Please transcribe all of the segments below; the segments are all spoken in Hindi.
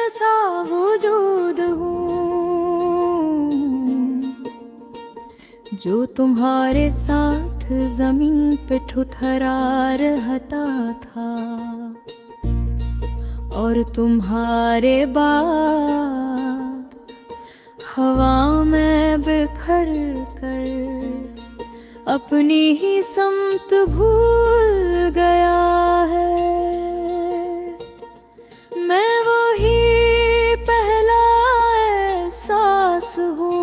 सा वजूद हूँ जो तुम्हारे साथ जमीन पे ठुठरा रहता था, और तुम्हारे बाद हवा में बिखर कर अपनी ही समत भूल गया है। मैं वही पहला एहसास हूँ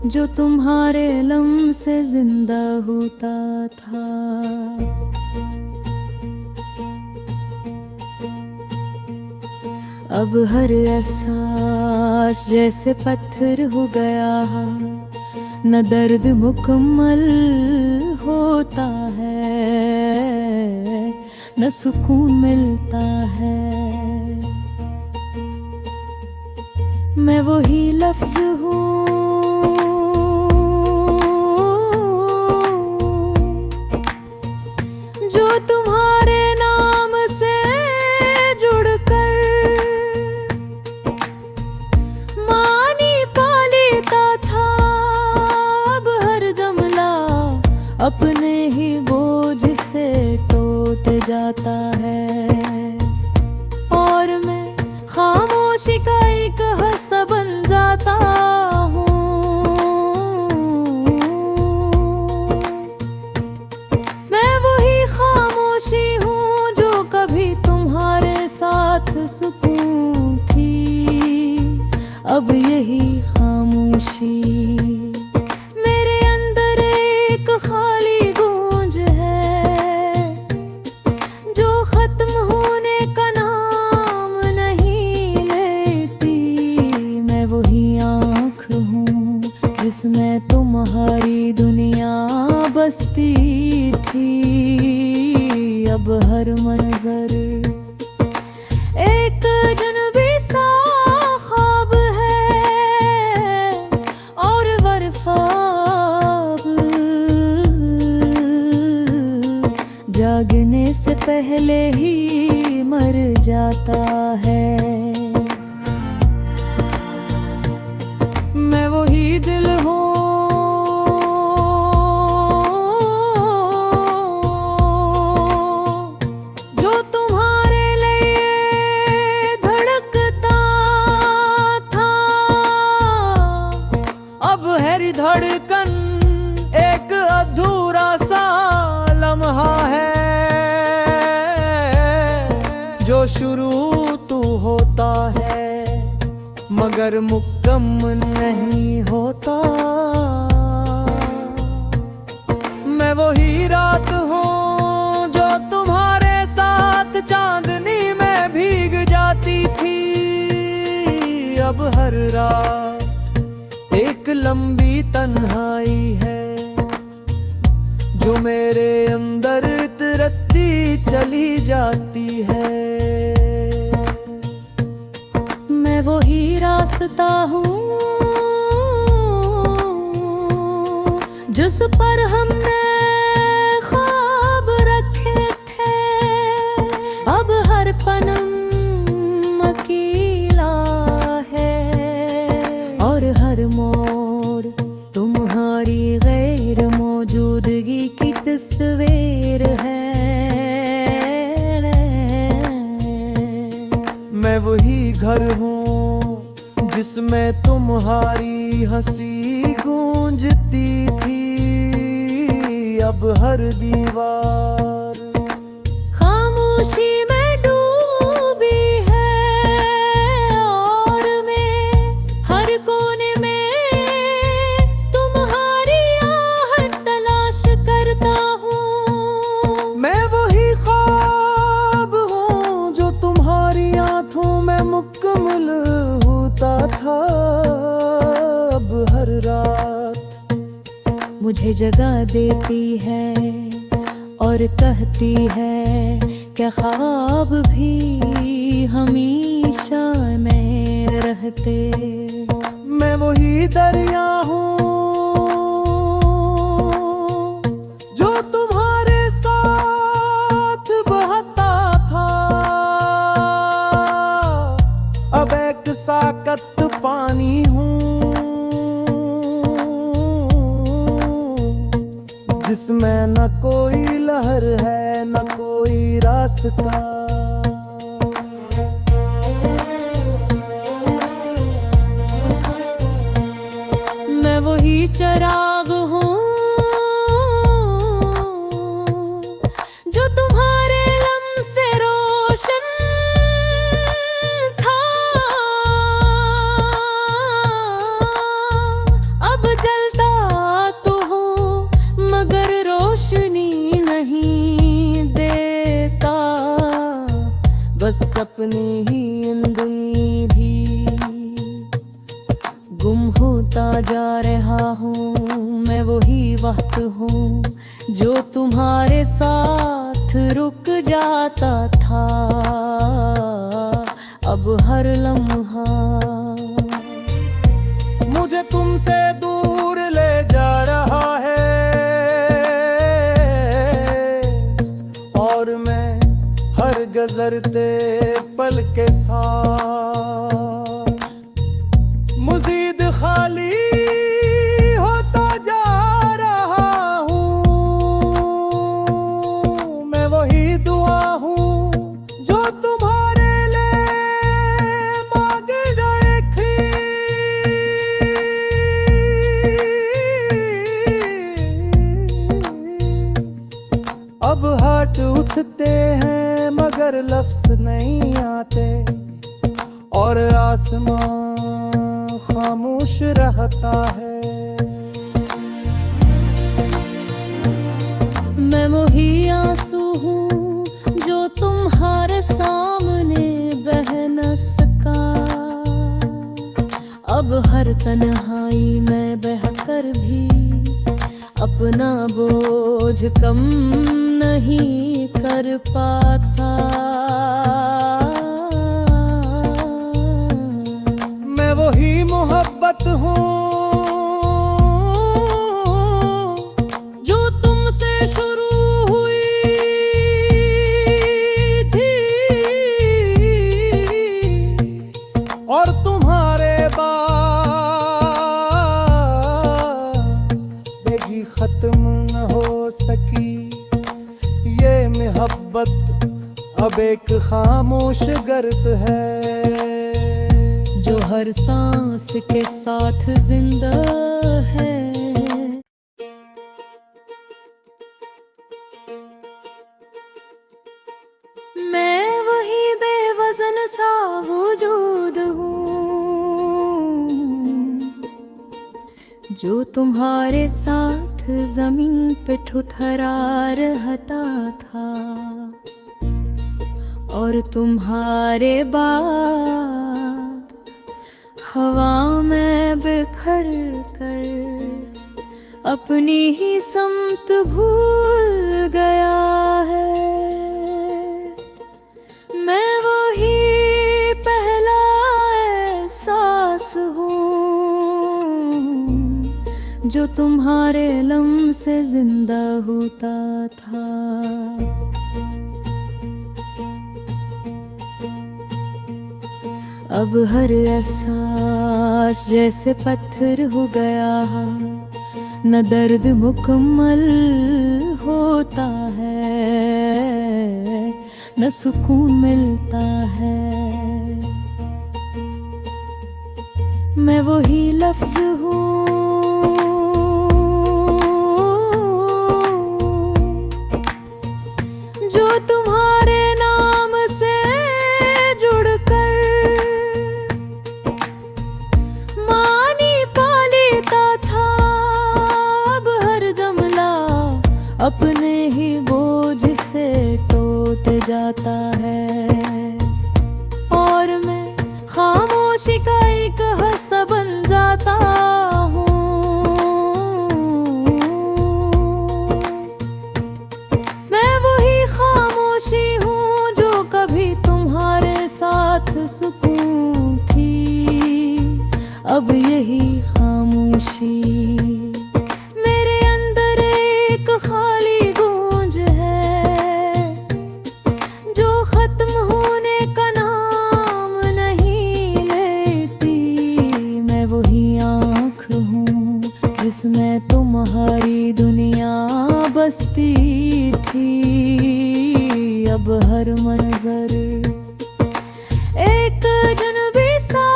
जो तुम्हारे लम्ह से जिंदा होता था। अब हर एहसास जैसे पत्थर हो गया है, न दर्द मुकम्मल होता है, न सुकून मिलता है। मैं वही लफ्ज हूँ जो तुम्हारे नाम से जुड़कर मानी पालीता था। अब हर जुमला अपने ही बोझ से टूट जाता है, और मैं खामोशी का एक हस्सा बन जाता हूँ। मैं वही खामोशी हूँ जो कभी तुम्हारे साथ सुकून थी, अब यही खामोशी मेरे अंदर एक खाली गूंज है जो खत्म होने का नाम नहीं लेती। मैं वही आँख हूँ जिसमें तुम्हारी दुनिया बसती थी, अब हर मंजर एक जनबी सा ख्वाब है, और ख्वाब जागने से पहले ही मर जाता है। मैं वही दिल हूँ जो तुम्हारे लिए धड़कता था। अब है धड़कन एक अधूरा सा लम्हा है जो शुरू तो होता है मगर मुकम्मल नहीं होता। मैं वही रात हूँ जो तुम्हारे साथ चांदनी में भीग जाती थी, अब हर रात एक लंबी तन्हाई है जो मेरे अंदर तरती चली जाती है। मैं वही रास्ता हूँ जिस पर हमने ख्वाब रखे थे, अब हर पनम अकेला है, और हर मोड़ तुम्हारी गैर मौजूदगी की तस्वीर है। मैं वही घर हूँ जिसमें तुम्हारी हंसी गूंजती थी, अब हर दीवार खामोशी में डूबी है, और मैं हर कोने में तुम्हारी आहट तलाश करता हूँ। मैं वही ख्वाब हूँ जो तुम्हारी आँखों में मुकम्मल होता था, अब हर रात मुझे जगा देती है और कहती है क्या ख्वाब भी हमेशा में रहते। मैं वही दरिया हूँ जो तुम्हारे साथ बहता था, जिसमें न कोई लहर है न कोई रास्ता। मैं वही चिराग हूँ जो तुम्हारे लम से रोशन था। अब जलता तो हूँ मगर रोशनी नहीं देता। बस अपनी ही धुंधली भी गुम होता जा रहा हूँ। मैं वही वक्त हूँ जो तुम्हारे साथ रुक जाता था। अब हर लम्हा मुझे तुमसे दूर ले जा रहा है और मैं हर गुजरते पल के साथ मज़ीद खाली होता जा रहा हूँ। मैं वही दुआ हूँ जो तुम्हारे लिए मांग रही थी। अब हाथ उठते हैं मगर लफ्ज़ नहीं आते और आसमां खामोश रहता है। मैं वही आंसू हूँ जो तुम्हारे सामने बह न सका। अब हर तन्हाई में बहकर भी अपना बोझ कम नहीं कर पाता। मैं वही मोहब्बत हूँ जो तुमसे शुरू हुई थी और तुम्हारे बाद भी खत्म न हो सकी। ये मोहब्बत अब एक खामोश गर्द है जो हर सांस के साथ जिंदा है। मैं वही बेवजन सा वजूद हूँ जो तुम्हारे साथ जमीन पे ठुठरा रहता था और तुम्हारे बाद हवा में बिखर कर अपनी ही समत भूल गया है। मैं वही पहला एहसास हूँ जो तुम्हारे लम से जिंदा होता था। अब हर एहसास जैसे पत्थर हो गया, न दर्द मुकम्मल होता है न सुकून मिलता है। मैं वही लफ्ज हूँ जो तुम्हारे नाम से जुड़कर मानी पा लेता था। अब हर जुमला अपने ही बोझ से टूट जाता है और मैं खामोशी का एक हस्सा बन जाता हूँ। मैं वही खामोशी हूँ जो कभी तुम्हारे साथ सुकून थी। अब यही खामोशी मेरे अंदर एक खाली गूंज है जो जिसमें तुम्हारी दुनिया बसती थी, अब हर मंजर एक जनबी सा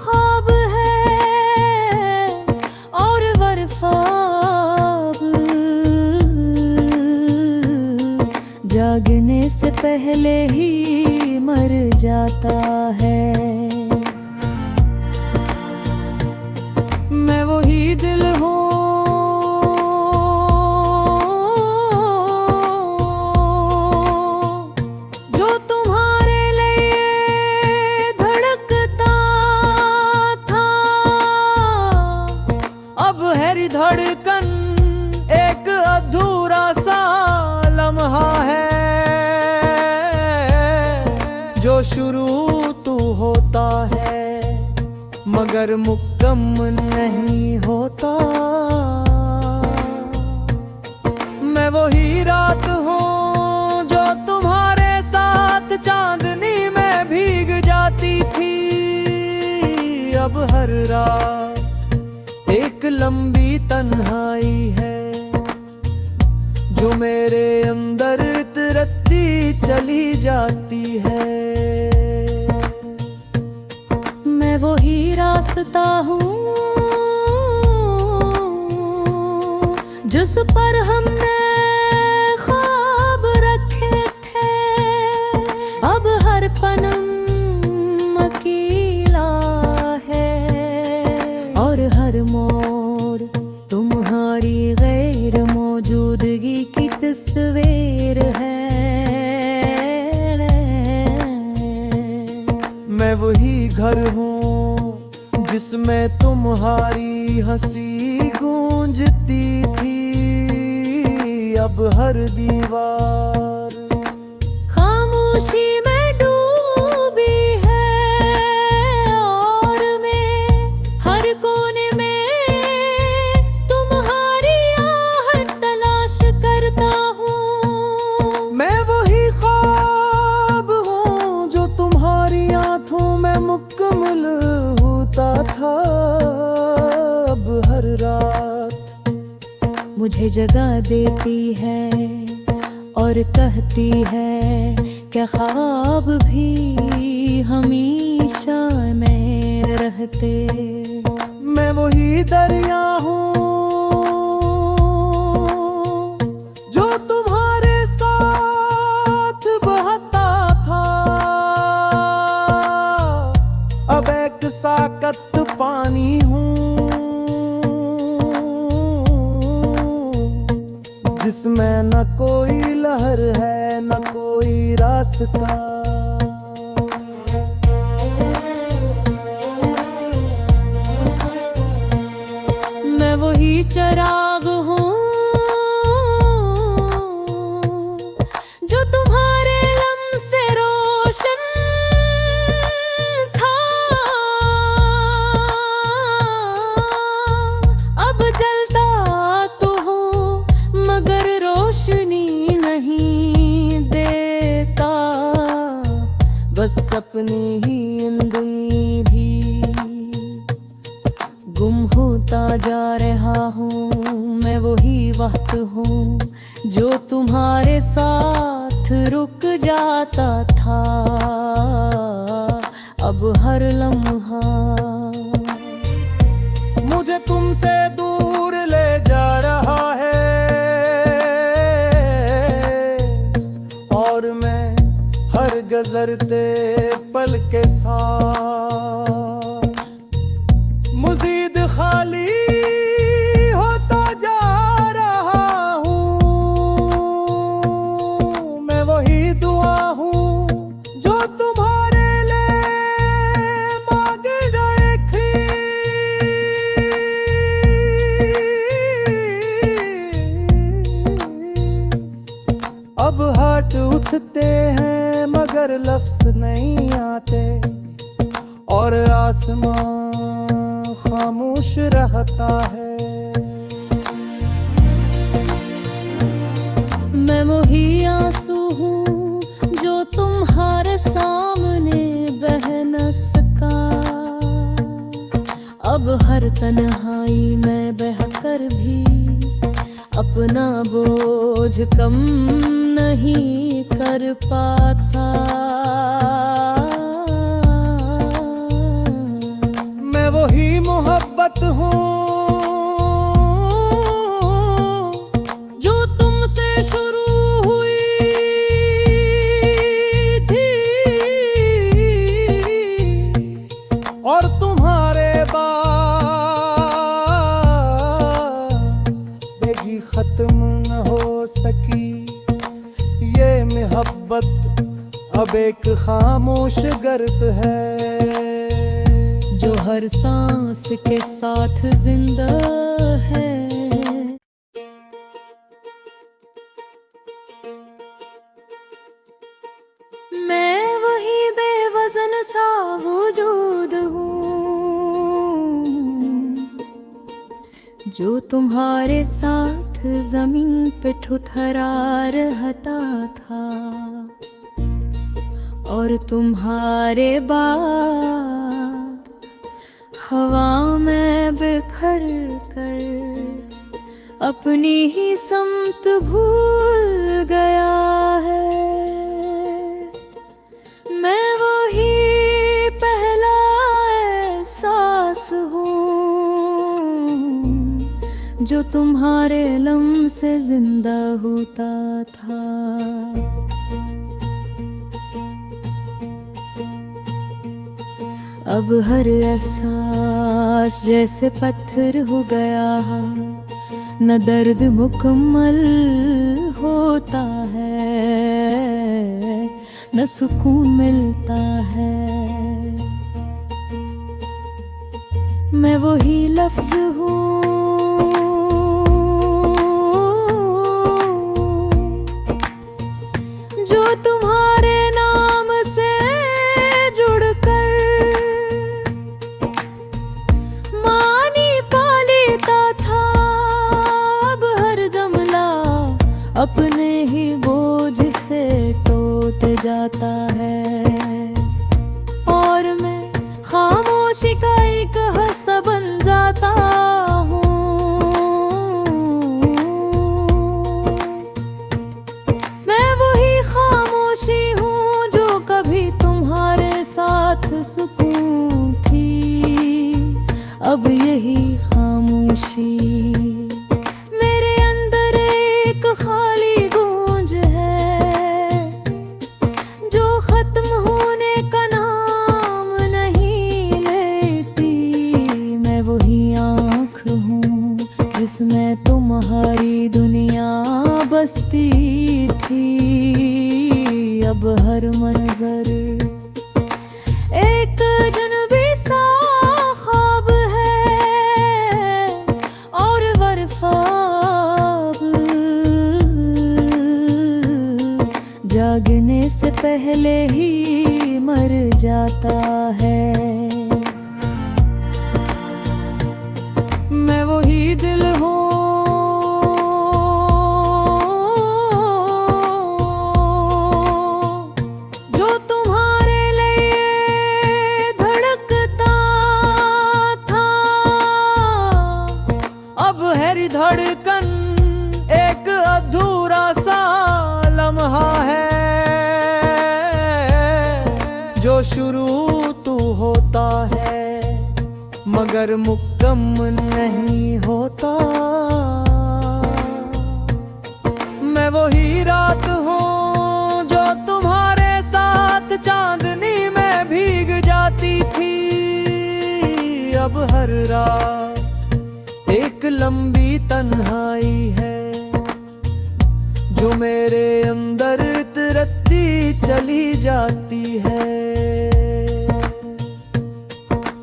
ख्वाब है और ख्वाब जागने से पहले ही मर जाता है। मैं वही दिल हूँ जो तुम्हारे लिए धड़कता था, अब है धड़कन एक अधूरा सा लम्हा है जो शुरू तो होता है मगर मुकम्मल नहीं होता। मैं वही रात हूँ जो तुम्हारे साथ चांदनी में भीग जाती थी, अब हर रात एक लंबी तन्हाई है जो मेरे अंदर तरती चली जाती है। मैं वही रास्ता हूँ जिस पर हमने ख्वाब रखे थे, अब हर पनम अकेला है और हर मोड़ तुम्हारी गैर मौजूदगी की तस्वीर है। मैं वही घर हूँ जिसमें तुम्हारी हंसी गूंजती थी, अब हर दीवार खामोशी में डूबी है और मैं हर कोने में तुम्हारी आहट तलाश करता हूँ। मैं वही ख्वाब हूँ जो तुम्हारी आंखों में मुकम्मल होता था, अब हर रात मुझे जगा देती है और कहती है क्या ख्वाब भी हमेशा में रहते। मैं वही दरिया हूँ जो तुम्हारे साथ बहता था, अब एक साकत पानी हूँ जिसमें न कोई लहर है न कोई रास्ता। मैं वही चिराग हूँ जो तुम्हारे लम से रोशन था, अब जलता तो हूँ मगर रोशनी नहीं देता, बस सपने ही अंदर भी गुम होता जा रहा हूँ। मैं वही वक्त हूँ जो तुम्हारे साथ रुक जाता था, अब हर लम्हा मुझे तुमसे दूर ले जा रहा है और मैं हर गुजरते पल के साथ मज़ीद खाली होता जा रहा हूँ। मैं वही दुआ हूँ जो तुम्हारे लिए मांग गए थी, अब हाथ उठते हैं मगर लफ्ज़ नहीं आते और आसमां खामोश रहता है। मैं वही आंसू हूँ जो तुम्हारे सामने बह न सका, अब हर तन्हाई में बहकर कर भी अपना बोझ कम नहीं कर पाता। मैं वही मोहब्बत हूँ जो तुमसे शुरू हुई थी और तुम्हारे बाद भी खत्म न हो सकी। ये मोहब्बत अब एक खामोश गर्द है जो हर सांस के साथ जिंदा है। मैं वही बेवजन सा वजूद हूँ जो तुम्हारे साथ जमीन पे ठुठरा रहता था और तुम्हारे बाद हवा में बिखर कर अपनी ही समत भूल गया है। मैं वही पहला एहसास हूँ जो तुम्हारे लम्ह से जिंदा होता था। अब हर एहसास जैसे पत्थर हो गया है, न दर्द मुकम्मल होता है न सुकून मिलता है। मैं वही लफ्ज हूँ जो तुम्हारे नाम से जुड़कर अपने ही बोझ से टूट जाता है और मैं खामोशी का एक हिस्सा बन जाता हूँ। मैं वही खामोशी हूँ जो कभी तुम्हारे साथ सुकून थी, अब यही खामोशी खाली गूंज है जो खत्म होने का नाम नहीं लेती। मैं वही आँख हूँ जिसमें तुम्हारी दुनिया बसती थी, अब हर मंजर एक जनबी सा ख्वाब है और वर्फा जागने से पहले ही मर जाता है। मैं वही दिल हूँ जो तुम्हारे लिए धड़कता था, अब है धड़कन एक अधूरा सा लम्हा है जो शुरू तो होता है मगर मुकम्मल नहीं होता। मैं वही रात हूँ जो तुम्हारे साथ चांदनी में भीग जाती थी, अब हर रात एक लंबी तन्हाई है जो मेरे अंदर तरती चली जाती है।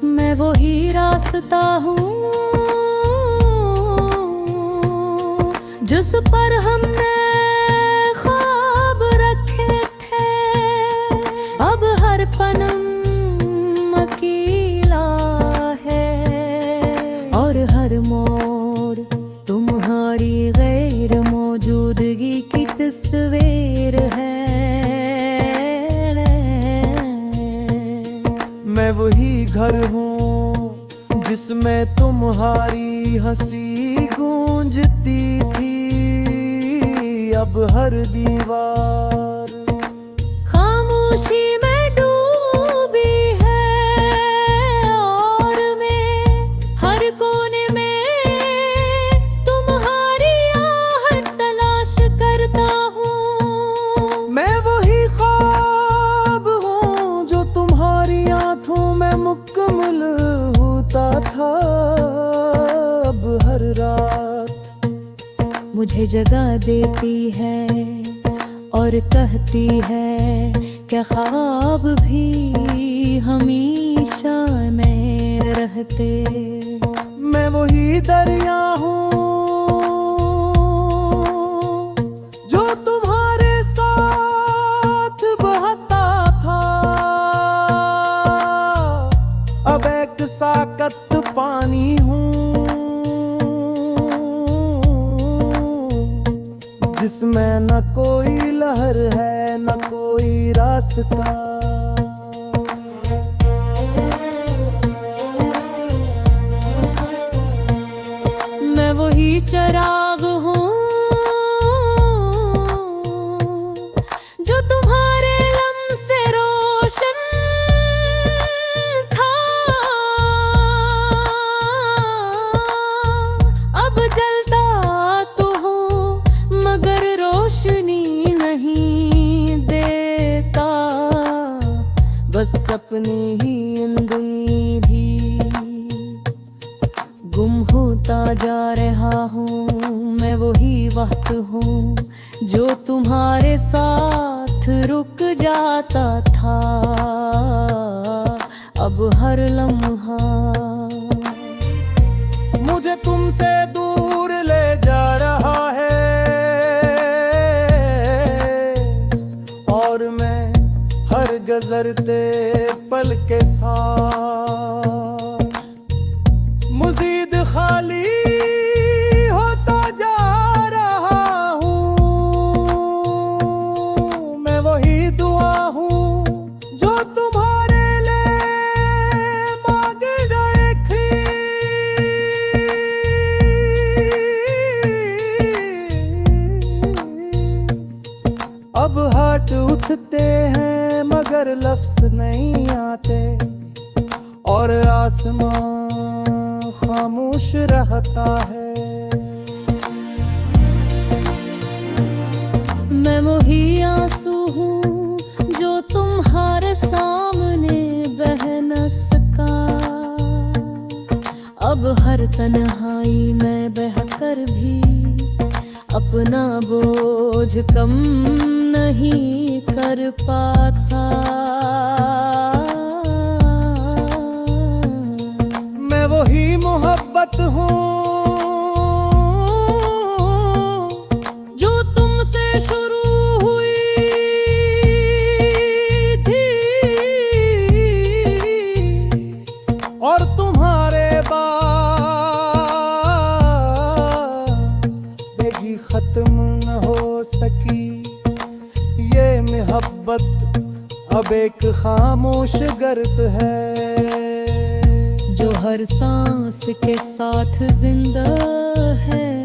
मैं वही रास्ता हूँ जिस पर हमने ख्वाब रखे थे, अब हर पनम अकेला है और हर मोड़ तुम्हारी गैर मौजूदगी की तस्वीर है। मैं वही घर हूँ जिसमें तुम्हारी हंसी गूंजती थी अब हर दीवार। खामोशी में डूबी है और मैं हर कोने में तुम्हारी आहट तलाश करता हूँ। मैं वही ख्वाब हूँ जो तुम्हारी आंखों में मुकम्मल होता था अब हर रात। मुझे जगा देती है और कहती है क्या ख्वाब भी हमेशा में रहते। मैं वही दरिया हूँ जो तुम्हारे साथ बहता था अब एक साकत पानी हूँ जिसमें न कोई लहर है न कोई रास्ता। मैं वही चिराग हूँ जो तुम्हारे लम से रोशन था अब जलता तो हूँ मगर रोशनी नहीं देता। बस सपने ही धुंधली भी गुम होता जा रहा हूँ। मैं वही वक्त हूँ जो तुम्हारे साथ रुक जाता था अब हर लम्हा। मुझे तुमसे दूर ले जा रहा है और मैं हर गुजरते पल के साथ मज़ीद खाली होता जा रहा हूँ। मैं वही दुआ हूँ जो तुम्हारे लिए मांग गए थी अब हाथ उठते हैं मगर लफ्ज़ नहीं आते और आसमां खामोश रहता है। मैं वही आंसू हूँ जो तुम्हारे सामने बह न सका अब हर तन्हाई में बहकर भी अपना बोझ कम नहीं कर पाता। मैं वही मोहब्बत हूँ जो तुमसे शुरू हुई थी और तुम्हारे बाद भी खत्म न हो सकी। ये मोहब्बत अब एक खामोश गर्द है जो हर सांस के साथ जिंदा है।